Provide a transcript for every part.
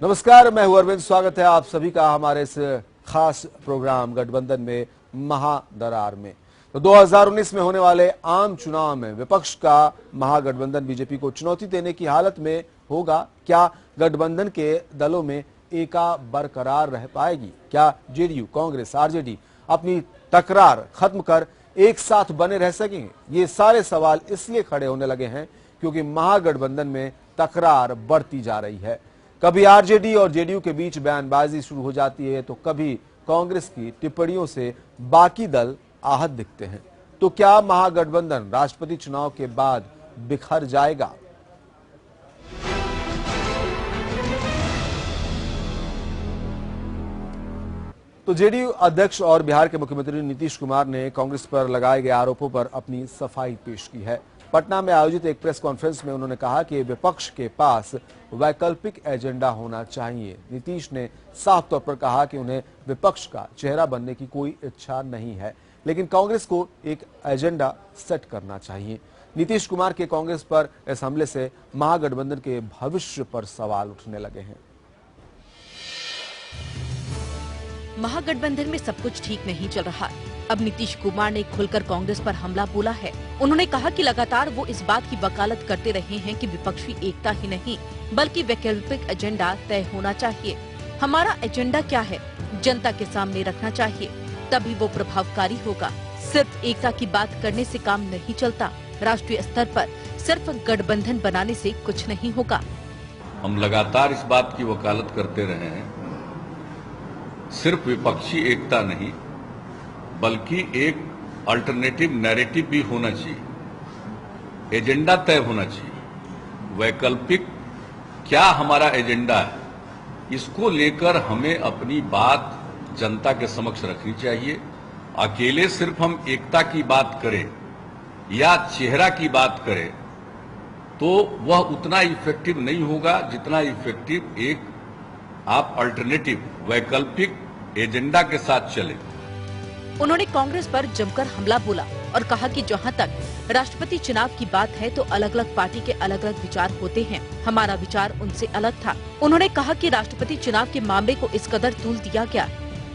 नमस्कार, मैं हूं अरविंद। स्वागत है आप सभी का हमारे इस खास प्रोग्राम गठबंधन में महादरार में। तो 2019 में होने वाले आम चुनाव में विपक्ष का महागठबंधन बीजेपी को चुनौती देने की हालत में होगा। क्या गठबंधन के दलों में एका बरकरार रह पाएगी? क्या जेडीयू, कांग्रेस, आरजेडी अपनी तकरार खत्म कर एक साथ बने रह सकेंगे? ये सारे सवाल इसलिए खड़े होने लगे हैं क्योंकि महागठबंधन में तकरार बढ़ती जा रही है। कभी आरजेडी और जेडीयू के बीच बयानबाजी शुरू हो जाती है तो कभी कांग्रेस की टिप्पणियों से बाकी दल आहत दिखते हैं। तो क्या महागठबंधन राष्ट्रपति चुनाव के बाद बिखर जाएगा? तो जेडीयू अध्यक्ष और बिहार के मुख्यमंत्री नीतीश कुमार ने कांग्रेस पर लगाए गए आरोपों पर अपनी सफाई पेश की है। पटना में आयोजित एक प्रेस कॉन्फ्रेंस में उन्होंने कहा कि विपक्ष के पास वैकल्पिक एजेंडा होना चाहिए। नीतीश ने साफ तौर पर कहा कि उन्हें विपक्ष का चेहरा बनने की कोई इच्छा नहीं है, लेकिन कांग्रेस को एक एजेंडा सेट करना चाहिए। नीतीश कुमार के कांग्रेस पर इस हमले से महागठबंधन के भविष्य पर सवाल उठने लगे हैं। महागठबंधन में सब कुछ ठीक नहीं चल रहा। अब नीतीश कुमार ने खुलकर कांग्रेस पर हमला बोला है। उन्होंने कहा कि लगातार वो इस बात की वकालत करते रहे हैं कि विपक्षी एकता ही नहीं बल्कि वैकल्पिक एजेंडा तय होना चाहिए। हमारा एजेंडा क्या है, जनता के सामने रखना चाहिए, तभी वो प्रभावकारी होगा। सिर्फ एकता की बात करने से काम नहीं चलता। राष्ट्रीय स्तर पर सिर्फ गठबंधन बनाने से कुछ नहीं होगा। हम लगातार इस बात की वकालत करते रहे हैं, सिर्फ विपक्षी एकता नहीं बल्कि एक अल्टरनेटिव नैरेटिव भी होना चाहिए, एजेंडा तय होना चाहिए। वैकल्पिक क्या हमारा एजेंडा है, इसको लेकर हमें अपनी बात जनता के समक्ष रखनी चाहिए। अकेले सिर्फ हम एकता की बात करें या चेहरा की बात करें तो वह उतना इफेक्टिव नहीं होगा जितना इफेक्टिव एक आप अल्टरनेटिव वैकल्पिक एजेंडा के साथ चले। उन्होंने कांग्रेस पर जमकर हमला बोला और कहा कि जहां तक राष्ट्रपति चुनाव की बात है तो अलग अलग पार्टी के अलग अलग विचार होते हैं। हमारा विचार उनसे अलग था। उन्होंने कहा कि राष्ट्रपति चुनाव के मामले को इस कदर तूल दिया गया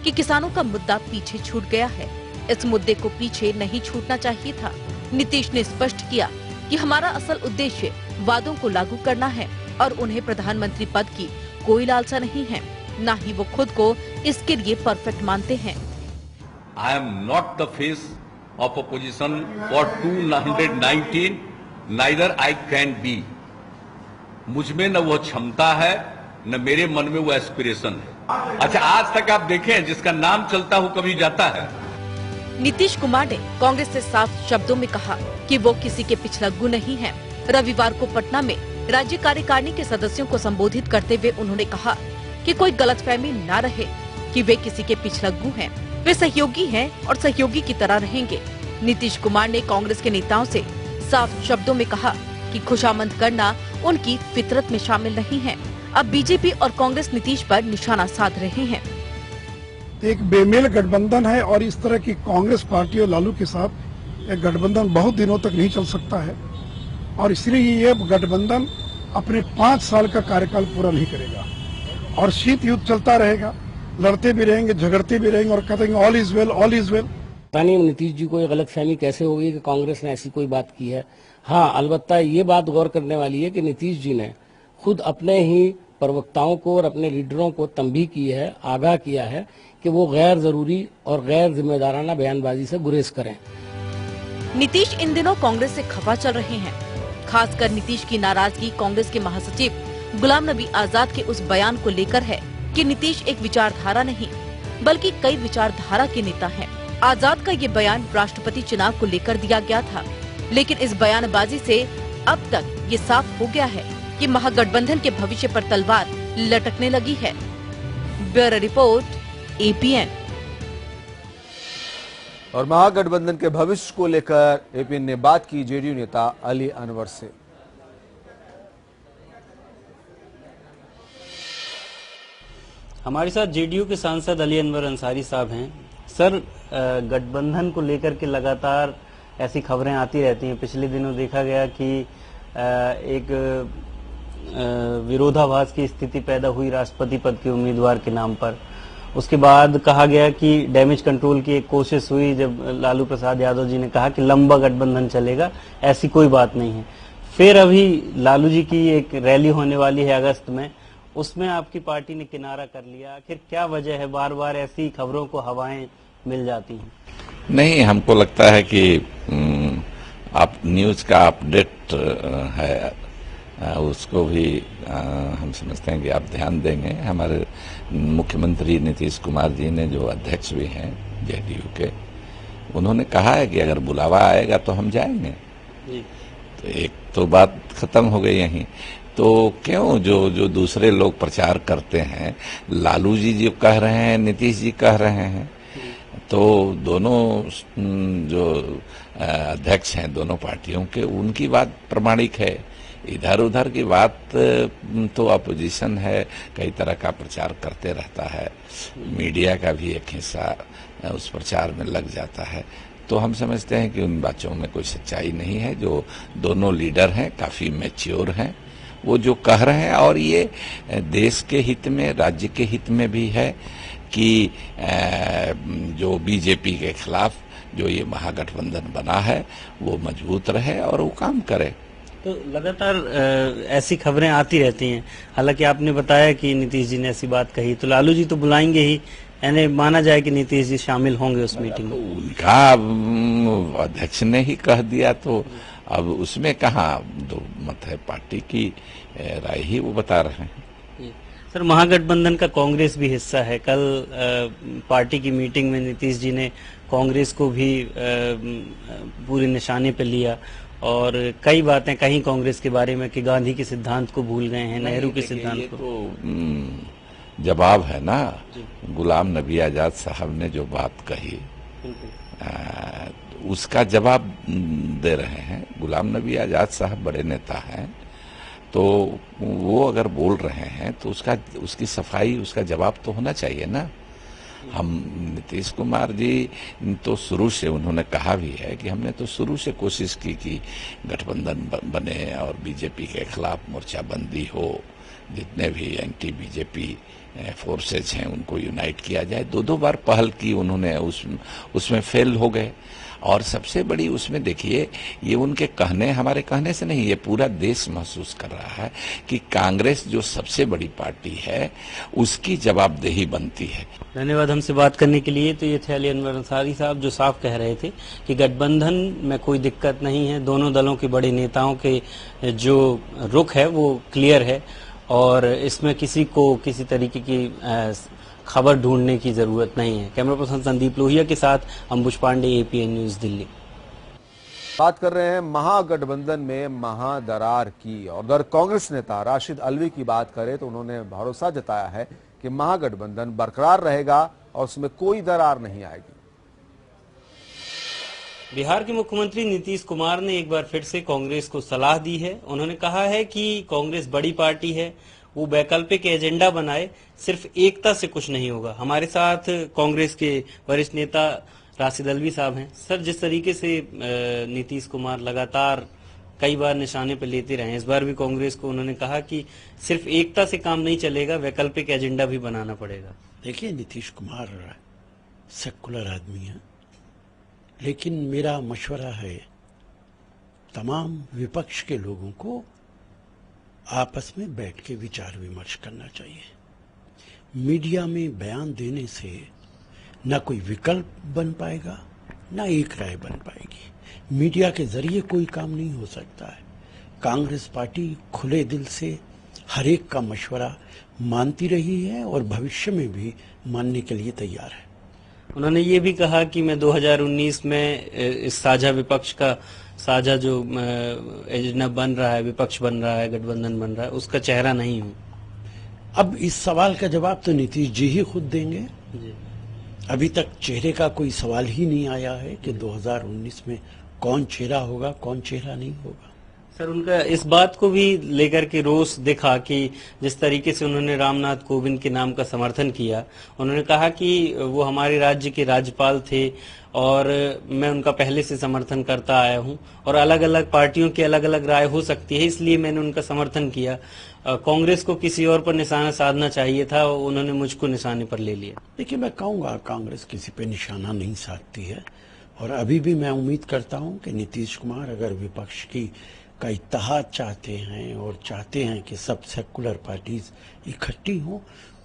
कि किसानों का मुद्दा पीछे छूट गया है। इस मुद्दे को पीछे नहीं छूटना चाहिए था। नीतीश ने स्पष्ट किया कि हमारा असल उद्देश्य वादों को लागू करना है और उन्हें प्रधानमंत्री पद की कोई लालसा नहीं है, न ही वो खुद को इसके लिए परफेक्ट मानते हैं। I am not the face of opposition for 219, neither I can be. मुझ में न वो क्षमता है न मेरे मन में वो एस्पिरेशन है। अच्छा, आज तक आप देखें जिसका नाम चलता हो कभी जाता है। नीतीश कुमार ने कांग्रेस से साफ शब्दों में कहा कि वो किसी के पिछलग्गू नहीं है। रविवार को पटना में राज्य कार्यकारिणी के सदस्यों को संबोधित करते हुए उन्होंने कहा कि कोई गलतफहमी न रहे कि वे किसी के पिछलग्गू हैं। वे सहयोगी हैं और सहयोगी की तरह रहेंगे। नीतीश कुमार ने कांग्रेस के नेताओं से साफ शब्दों में कहा कि खुशामद करना उनकी फितरत में शामिल नहीं है। अब बीजेपी और कांग्रेस नीतीश पर निशाना साध रहे हैं। एक बेमेल गठबंधन है और इस तरह की कांग्रेस पार्टी और लालू के साथ एक गठबंधन बहुत दिनों तक नहीं चल सकता है और इसलिए ये गठबंधन अपने 5 साल का कार्यकाल पूरा नहीं करेगा और शीत युद्ध चलता रहेगा। लड़ते भी रहेंगे, झगड़ते भी रहेंगे और कहते हैं all is well, all is well. पता नहीं नीतीश जी को ये गलतफहमी कैसे होगी कि कांग्रेस ने ऐसी कोई बात की है। हाँ, अलबत्ता ये बात गौर करने वाली है कि नीतीश जी ने खुद अपने ही प्रवक्ताओं को और अपने लीडरों को तंबीह की है, आगाह किया है कि वो गैर जरूरी और गैर जिम्मेदाराना बयानबाजी से गुरेज करें। नीतीश इन दिनों कांग्रेस से खफा चल रहे हैं। खासकर नीतीश की नाराजगी कांग्रेस के महासचिव गुलाम नबी आजाद के उस बयान को लेकर है कि नीतीश एक विचारधारा नहीं बल्कि कई विचारधारा के नेता हैं। आजाद का ये बयान राष्ट्रपति चुनाव को लेकर दिया गया था, लेकिन इस बयानबाजी से अब तक ये साफ हो गया है कि महागठबंधन के भविष्य पर तलवार लटकने लगी है। Bureau report, APN. और महागठबंधन के भविष्य को लेकर एपीएन ने बात की जेडीयू नेता अली अनवर से। हमारे साथ जेडीयू के सांसद अली अनवर अंसारी साहब हैं। सर, गठबंधन को लेकर के लगातार ऐसी खबरें आती रहती हैं। पिछले दिनों देखा गया कि एक विरोधाभास की स्थिति पैदा हुई राष्ट्रपति पद के उम्मीदवार के नाम पर। उसके बाद कहा गया कि डैमेज कंट्रोल की एक कोशिश हुई, जब लालू प्रसाद यादव जी ने कहा कि लंबा गठबंधन चलेगा, ऐसी कोई बात नहीं है। फिर अभी लालू जी की एक रैली होने वाली है अगस्त में, उसमें आपकी पार्टी ने किनारा कर लिया। आखिर क्या वजह है, बार बार ऐसी खबरों को हवाएं मिल जाती हैं? नहीं, हमको लगता है कि आप न्यूज का अपडेट है, उसको भी हम समझते हैं कि आप ध्यान देंगे। हमारे मुख्यमंत्री नीतीश कुमार जी ने, जो अध्यक्ष भी हैं जेडीयू के, उन्होंने कहा है कि अगर बुलावा आएगा तो हम जाएंगे जी। तो एक तो बात खत्म हो गई यहीं। तो क्यों जो दूसरे लोग प्रचार करते हैं, लालू जी जो कह रहे हैं, नीतीश जी कह रहे हैं, तो दोनों जो अध्यक्ष हैं दोनों पार्टियों के, उनकी बात प्रमाणिक है। इधर उधर की बात तो अपोजिशन है, कई तरह का प्रचार करते रहता है, मीडिया का भी एक हिस्सा उस प्रचार में लग जाता है। तो हम समझते हैं कि उन बातों में कोई सच्चाई नहीं है। जो दोनों लीडर हैं काफी मैच्योर हैं, वो जो कह रहे हैं, और ये देश के हित में, राज्य के हित में भी है कि जो बीजेपी के खिलाफ जो ये महागठबंधन बना है वो मजबूत रहे और वो काम करे। तो लगातार ऐसी खबरें आती रहती हैं। हालांकि आपने बताया कि नीतीश जी ने ऐसी बात कही, तो लालू जी तो बुलाएंगे ही, यानी माना जाए कि नीतीश जी शामिल होंगे उस मीटिंग में। उनका अध्यक्ष ने ही कह दिया, तो अब उसमें कहाँ दो मत है, पार्टी की राय ही वो बता रहे हैं। सर, महागठबंधन का कांग्रेस भी हिस्सा है। कल पार्टी की मीटिंग में नीतीश जी ने कांग्रेस को भी पूरे निशाने पे लिया और कई बातें कही कांग्रेस के बारे में कि गांधी के सिद्धांत को भूल गए हैं, नेहरू के सिद्धांत को। तो जवाब है ना, गुलाम नबी आजाद साहब ने जो बात कही उसका जवाब दे रहे हैं। गुलाम नबी आजाद साहब बड़े नेता हैं, तो वो अगर बोल रहे हैं तो उसकी सफाई, उसका जवाब तो होना चाहिए ना। हम नीतीश कुमार जी तो शुरू से उन्होंने कहा भी है कि हमने तो शुरू से कोशिश की कि गठबंधन बने और बीजेपी के खिलाफ मोर्चाबंदी हो, जितने भी एंटी बीजेपी फोर्सेज हैं उनको यूनाइट किया जाए। दो बार पहल की उन्होंने, उसमें फेल हो गए। और सबसे बड़ी उसमें देखिए, ये उनके कहने, हमारे कहने से नहीं, ये पूरा देश महसूस कर रहा है कि कांग्रेस जो सबसे बड़ी पार्टी है उसकी जवाबदेही बनती है। धन्यवाद हमसे बात करने के लिए। तो ये थे अली अनवर अंसारी साहब, जो साफ कह रहे थे कि गठबंधन में कोई दिक्कत नहीं है, दोनों दलों के बड़े नेताओं के जो रुख है वो क्लियर है और इसमें किसी को किसी तरीके की खबर ढूंढने की जरूरत नहीं है। कैमरा पर्सन संदीप लोहिया के साथ अंबुज पांडे, एपीएन न्यूज, दिल्ली। बात कर रहे हैं महागठबंधन में महादरार की, और अगर कांग्रेस नेता राशिद अल्वी की बात करें तो उन्होंने भरोसा जताया है कि महागठबंधन बरकरार रहेगा और उसमें कोई दरार नहीं आएगी। बिहार के मुख्यमंत्री नीतीश कुमार ने एक बार फिर से कांग्रेस को सलाह दी है। उन्होंने कहा है कि कांग्रेस बड़ी पार्टी है, वो वैकल्पिक एजेंडा बनाए, सिर्फ एकता से कुछ नहीं होगा। हमारे साथ कांग्रेस के वरिष्ठ नेता राशिद अल्वी साहब हैं। सर, जिस तरीके से नीतीश कुमार लगातार कई बार निशाने पर लेते रहे, इस बार भी कांग्रेस को उन्होंने कहा कि सिर्फ एकता से काम नहीं चलेगा, वैकल्पिक एजेंडा भी बनाना पड़ेगा। देखिए, नीतीश कुमार सेकुलर आदमी है, लेकिन मेरा मशवरा है तमाम विपक्ष के लोगों को आपस में बैठ के विचार विमर्श करना चाहिए। मीडिया में बयान देने से न कोई विकल्प बन पाएगा, न एक राय बन पाएगी। मीडिया के जरिए कोई काम नहीं हो सकता है। कांग्रेस पार्टी खुले दिल से हर एक का मशवरा मानती रही है और भविष्य में भी मानने के लिए तैयार है। उन्होंने ये भी कहा कि मैं 2019 में इस साझा विपक्ष का, साझा जो एजेंडा बन रहा है, विपक्ष बन रहा है, गठबंधन बन रहा है, उसका चेहरा नहीं हूँ। अब इस सवाल का जवाब तो नीतीश जी ही खुद देंगे जी। अभी तक चेहरे का कोई सवाल ही नहीं आया है कि 2019 में कौन चेहरा होगा, कौन चेहरा नहीं होगा। सर, उनका इस बात को भी लेकर के रोष दिखा कि जिस तरीके से उन्होंने रामनाथ कोविंद के नाम का समर्थन किया। उन्होंने कहा कि वो हमारे राज्य के राज्यपाल थे और मैं उनका पहले से समर्थन करता आया हूं और अलग अलग पार्टियों की अलग अलग राय हो सकती है, इसलिए मैंने उनका समर्थन किया। कांग्रेस को किसी और पर निशाना साधना चाहिए था, उन्होंने मुझको निशाने पर ले लिया। देखिए, मैं कहूँगा कांग्रेस किसी पे निशाना नहीं साधती है और अभी भी मैं उम्मीद करता हूँ कि नीतीश कुमार अगर विपक्ष का इत्तेहाद चाहते हैं और चाहते हैं कि सब सेकुलर पार्टीज इकट्ठी हों,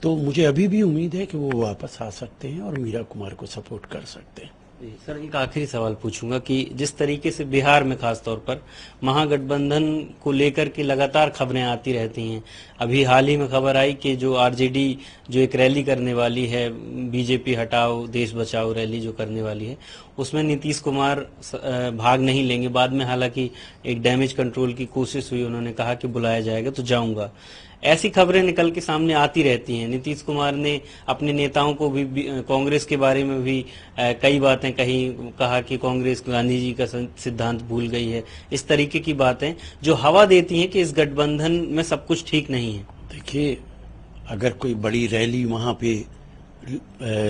तो मुझे अभी भी उम्मीद है कि वो वापस आ सकते हैं और मीरा कुमार को सपोर्ट कर सकते हैं। सर, एक आखिरी सवाल पूछूंगा कि जिस तरीके से बिहार में खासतौर पर महागठबंधन को लेकर के लगातार खबरें आती रहती हैं, अभी हाल ही में खबर आई कि जो आरजेडी जो एक रैली करने वाली है, बीजेपी हटाओ देश बचाओ रैली जो करने वाली है, उसमें नीतीश कुमार भाग नहीं लेंगे। बाद में हालांकि एक डैमेज कंट्रोल की कोशिश हुई, उन्होंने कहा कि बुलाया जाएगा तो जाऊंगा। ऐसी खबरें निकल के सामने आती रहती हैं। नीतीश कुमार ने अपने नेताओं को भी कांग्रेस के बारे में भी कई बातें कहा कि कांग्रेस गांधी जी का सिद्धांत भूल गई है। इस तरीके की बातें जो हवा देती हैं कि इस गठबंधन में सब कुछ ठीक नहीं है। देखिए, अगर कोई बड़ी रैली वहां पे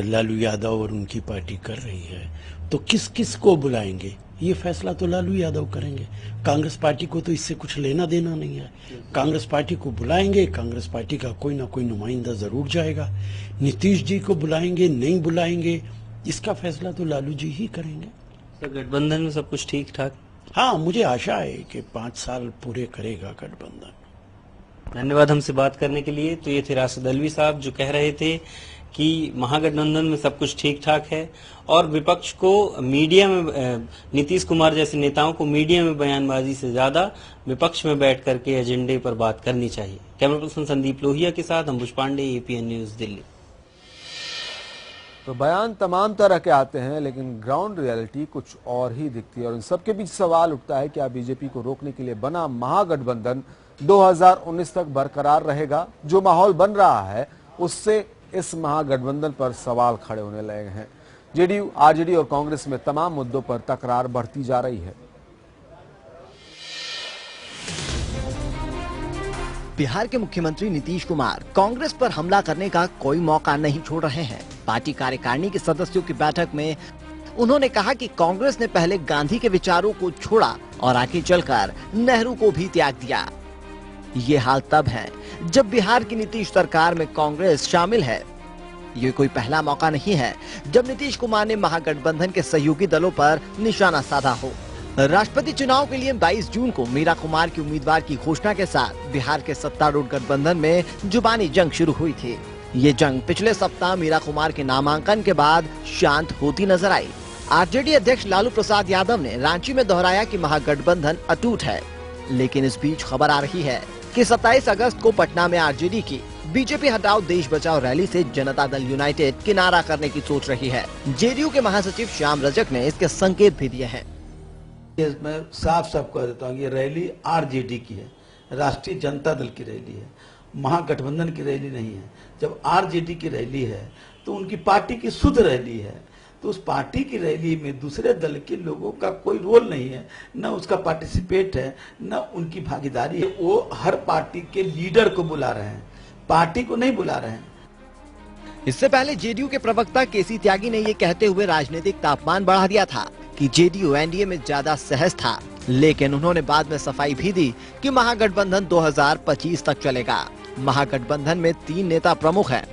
लालू यादव और उनकी पार्टी कर रही है तो किस किस को बुलाएंगे, ये फैसला तो लालू यादव करेंगे। कांग्रेस पार्टी को तो इससे कुछ लेना देना नहीं है। कांग्रेस पार्टी को बुलाएंगे, कांग्रेस पार्टी का कोई ना कोई नुमाइंदा जरूर जाएगा। नीतीश जी को बुलाएंगे नहीं बुलाएंगे, इसका फैसला तो लालू जी ही करेंगे। तो गठबंधन में सब कुछ ठीक ठाक? हाँ, मुझे आशा है कि 5 साल पूरे करेगा गठबंधन। धन्यवाद हमसे बात करने के लिए। तो ये थे राशिद अल्वी साहब जो कह रहे थे कि महागठबंधन में सब कुछ ठीक ठाक है और विपक्ष को मीडिया में, नीतीश कुमार जैसे नेताओं को मीडिया में बयानबाजी से ज्यादा विपक्ष में बैठ करके एजेंडे पर बात करनी चाहिए। कैमरा पर्सन संदीप लोहिया के साथ अंबुज पांडे, एपीएन न्यूज, दिल्ली। तो बयान तमाम तरह के आते हैं लेकिन ग्राउंड रियलिटी कुछ और ही दिखती है और इन सबके बीच सवाल उठता है क्या बीजेपी को रोकने के लिए बना महागठबंधन 2019 तक बरकरार रहेगा? जो माहौल बन रहा है उससे इस महागठबंधन पर सवाल खड़े होने लगे हैं। जेडीयू, आरजेडी और कांग्रेस में तमाम मुद्दों पर तकरार बढ़ती जा रही है। बिहार के मुख्यमंत्री नीतीश कुमार कांग्रेस पर हमला करने का कोई मौका नहीं छोड़ रहे हैं। पार्टी कार्यकारिणी के सदस्यों की बैठक में उन्होंने कहा कि कांग्रेस ने पहले गांधी के विचारों को छोड़ा और आगे चलकर नेहरू को भी त्याग दिया। ये हाल तब है जब बिहार की नीतीश सरकार में कांग्रेस शामिल है। ये कोई पहला मौका नहीं है जब नीतीश कुमार ने महागठबंधन के सहयोगी दलों पर निशाना साधा हो। राष्ट्रपति चुनाव के लिए 22 जून को मीरा कुमार की उम्मीदवार की घोषणा के साथ बिहार के सत्तारूढ़ गठबंधन में जुबानी जंग शुरू हुई थी। ये जंग पिछले सप्ताह मीरा कुमार के नामांकन के बाद शांत होती नजर आई। आरजेडी अध्यक्ष लालू प्रसाद यादव ने रांची में दोहराया कि महागठबंधन अटूट है, लेकिन इस बीच खबर आ रही है कि 27 अगस्त को पटना में आरजेडी की बीजेपी हटाओ देश बचाओ रैली से जनता दल यूनाइटेड किनारा करने की सोच रही है। जेडीयू के महासचिव श्याम रजक ने इसके संकेत भी दिए हैं। मैं साफ कह देता हूँ, ये रैली आरजेडी की है, राष्ट्रीय जनता दल की रैली है, महागठबंधन की रैली नहीं है। जब आरजेडी की रैली है तो उनकी पार्टी की शुद्ध रैली है, तो उस पार्टी की रैली में दूसरे दल के लोगों का कोई रोल नहीं है, न उसका पार्टिसिपेट है, न उनकी भागीदारी है। वो हर पार्टी के लीडर को बुला रहे हैं, पार्टी को नहीं बुला रहे हैं। इससे पहले जेडीयू के प्रवक्ता केसी त्यागी ने ये कहते हुए राजनीतिक तापमान बढ़ा दिया था कि जेडीयू एनडीए में ज्यादा सहज था, लेकिन उन्होंने बाद में सफाई भी दी कि महागठबंधन 2025 तक चलेगा। महागठबंधन में 3 नेता प्रमुख हैं,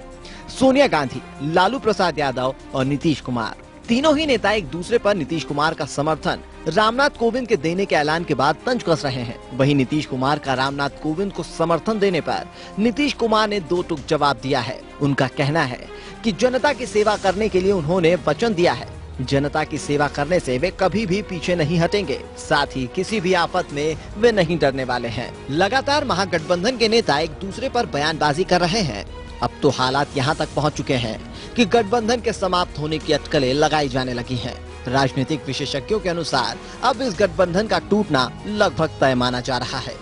सोनिया गांधी, लालू प्रसाद यादव और नीतीश कुमार। तीनों ही नेता एक दूसरे पर नीतीश कुमार का समर्थन रामनाथ कोविंद के देने के ऐलान के बाद तंज कस रहे हैं। वहीं नीतीश कुमार का रामनाथ कोविंद को समर्थन देने पर नीतीश कुमार ने 2 टूक जवाब दिया है। उनका कहना है कि जनता की सेवा करने के लिए उन्होंने वचन दिया है, जनता की सेवा करने से वे कभी भी पीछे नहीं हटेंगे, साथ ही किसी भी आफत में वे नहीं डरने वाले हैं। लगातार महागठबंधन के नेता एक दूसरे पर बयानबाजी कर रहे हैं। अब तो हालात यहाँ तक पहुँच चुके हैं कि गठबंधन के समाप्त होने की अटकलें लगाई जाने लगी हैं। राजनीतिक विशेषज्ञों के अनुसार अब इस गठबंधन का टूटना लगभग तय माना जा रहा है।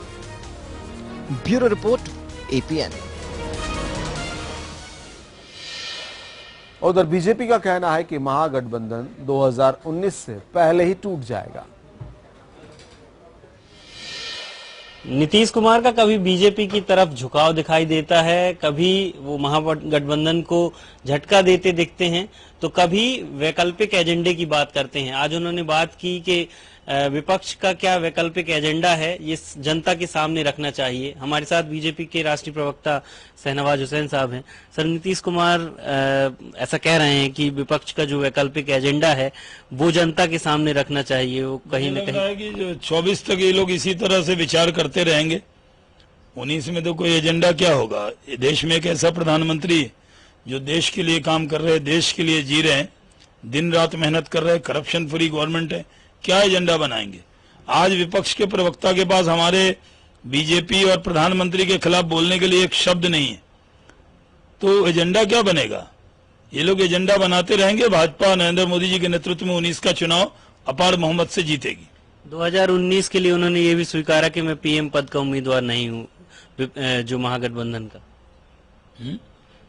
Bureau report, APN. उधर बीजेपी का कहना है कि महागठबंधन 2019 से पहले ही टूट जाएगा। नीतीश कुमार का कभी बीजेपी की तरफ झुकाव दिखाई देता है, कभी वो महागठबंधन को झटका देते दिखते हैं, तो कभी वैकल्पिक एजेंडे की बात करते हैं। आज उन्होंने बात की कि विपक्ष का क्या वैकल्पिक एजेंडा है, ये जनता के सामने रखना चाहिए। हमारे साथ बीजेपी के राष्ट्रीय प्रवक्ता शहनवाज हुसैन साहब हैं। सर, नीतीश कुमार ऐसा कह रहे हैं कि विपक्ष का जो वैकल्पिक एजेंडा है वो जनता के सामने रखना चाहिए। वो कहीं न कहीं कि जो 24 तक ये लोग इसी तरह से विचार करते रहेंगे, 19 में तो कोई एजेंडा क्या होगा। देश में एक ऐसा प्रधानमंत्री जो देश के लिए काम कर रहे हैं, देश के लिए जी रहे हैं, दिन रात मेहनत कर रहे हैं, करप्शन फ्री गवर्नमेंट है, क्या एजेंडा बनाएंगे। आज विपक्ष के प्रवक्ता के पास हमारे बीजेपी और प्रधानमंत्री के खिलाफ बोलने के लिए एक शब्द नहीं है, तो एजेंडा क्या बनेगा। ये लोग एजेंडा बनाते रहेंगे। भाजपा नरेंद्र मोदी जी के नेतृत्व में 19 का चुनाव अपार बहुमत से जीतेगी। 2019 के लिए उन्होंने ये भी स्वीकारा कि मैं पीएम पद का उम्मीदवार नहीं हूँ, जो महागठबंधन का।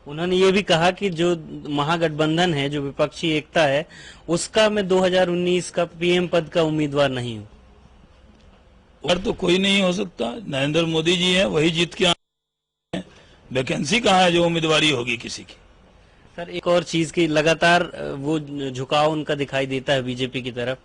उन्होंने ये भी कहा कि जो महागठबंधन है, जो विपक्षी एकता है, उसका मैं 2019 का पीएम पद का उम्मीदवार नहीं हूँ। और तो कोई नहीं हो सकता, नरेंद्र मोदी जी हैं, वही जीत के आए। वैकेंसी कहाँ है जो उम्मीदवारी होगी किसी की। सर, एक और चीज की लगातार वो झुकाव उनका दिखाई देता है बीजेपी की तरफ।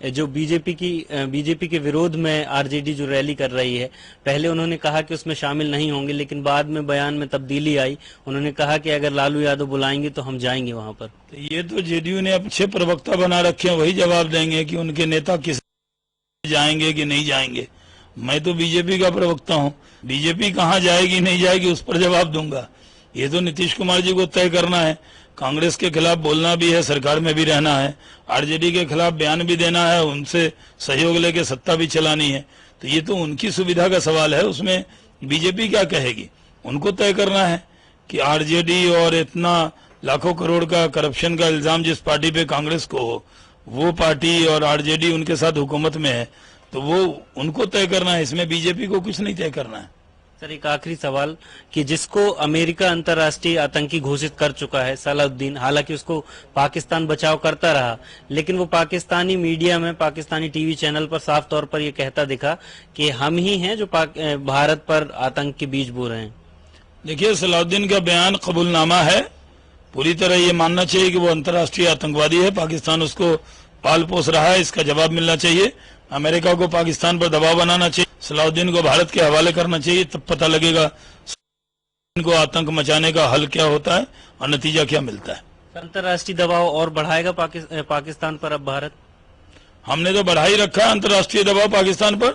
जो बीजेपी के विरोध में आरजेडी जो रैली कर रही है, पहले उन्होंने कहा कि उसमें शामिल नहीं होंगे, लेकिन बाद में बयान में तब्दीली आई। उन्होंने कहा कि अगर लालू यादव बुलाएंगे तो हम जाएंगे वहां पर। तो ये तो जेडीयू ने अच्छे प्रवक्ता बना रखे हैं, वही जवाब देंगे कि उनके नेता किस जाएंगे कि नहीं जाएंगे। मैं तो बीजेपी का प्रवक्ता हूँ, बीजेपी कहाँ जाएगी नहीं जाएगी उस पर जवाब दूंगा। ये तो नीतीश कुमार जी को तय करना है। कांग्रेस के खिलाफ बोलना भी है, सरकार में भी रहना है, आरजेडी के खिलाफ बयान भी देना है, उनसे सहयोग लेके सत्ता भी चलानी है। तो ये तो उनकी सुविधा का सवाल है, उसमें बीजेपी क्या कहेगी, उनको तय करना है कि आरजेडी और इतना लाखों करोड़ का करप्शन का इल्जाम जिस पार्टी पे कांग्रेस को हो, वो पार्टी और आरजेडी उनके साथ हुकूमत में है, तो वो उनको तय करना है। इसमें बीजेपी को कुछ नहीं तय करना है। सर, एक आखिरी सवाल कि जिसको अमेरिका अंतर्राष्ट्रीय आतंकी घोषित कर चुका है, सलाउद्दीन, हालांकि उसको पाकिस्तान बचाव करता रहा, लेकिन वो पाकिस्तानी मीडिया में, पाकिस्तानी टीवी चैनल पर साफ तौर पर ये कहता दिखा कि हम ही हैं जो भारत पर आतंक के बीज बो रहे हैं। देखिए, सलाउद्दीन का बयान कबूलनामा है, पूरी तरह ये मानना चाहिए कि वो अंतर्राष्ट्रीय आतंकवादी है, पाकिस्तान उसको पाल पोस रहा है, इसका जवाब मिलना चाहिए। अमेरिका को पाकिस्तान पर दबाव बनाना चाहिए, सलाउद्दीन को भारत के हवाले करना चाहिए, तब पता लगेगा को आतंक मचाने का हल क्या होता है और नतीजा क्या मिलता है। अंतर्राष्ट्रीय दबाव और बढ़ाएगा पाकिस्तान पर अब भारत। हमने तो बढ़ा ही रखा है अंतर्राष्ट्रीय दबाव पाकिस्तान पर।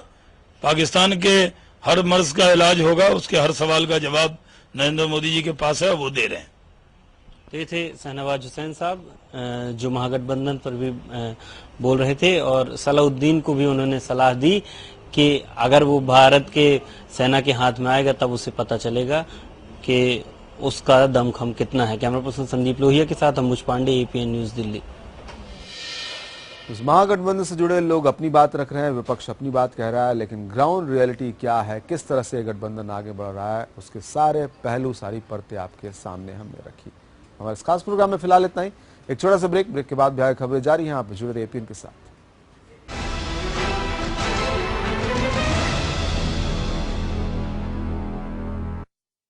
पाकिस्तान के हर मर्ज का इलाज होगा, उसके हर सवाल का जवाब नरेंद्र मोदी जी के पास है, वो दे रहे हैं। तो ये थे शहनवाज हुसैन साहब, जो महागठबंधन पर भी बोल रहे थे, और सलाउद्दीन को भी उन्होंने सलाह दी कि अगर वो भारत के सेना के हाथ में आएगा तब उसे पता चलेगा कि उसका दमखम कितना है। कैमरा पर्सन संदीप लोहिया के साथ अम्बुज पांडे, एपीएन न्यूज, दिल्ली। उस महागठबंधन से जुड़े लोग अपनी बात रख रहे हैं, विपक्ष अपनी बात कह रहा है, लेकिन ग्राउंड रियलिटी क्या है, किस तरह से गठबंधन आगे बढ़ रहा है, उसके सारे पहलू, सारी परतें आपके सामने हमने रखी। हमारे इस खास प्रोग्राम में फिलहाल इतना ही। एक छोटा सा ब्रेक के बाद भी खबरें जारी हैं। आप जुड़े रहिए एपीएन के साथ।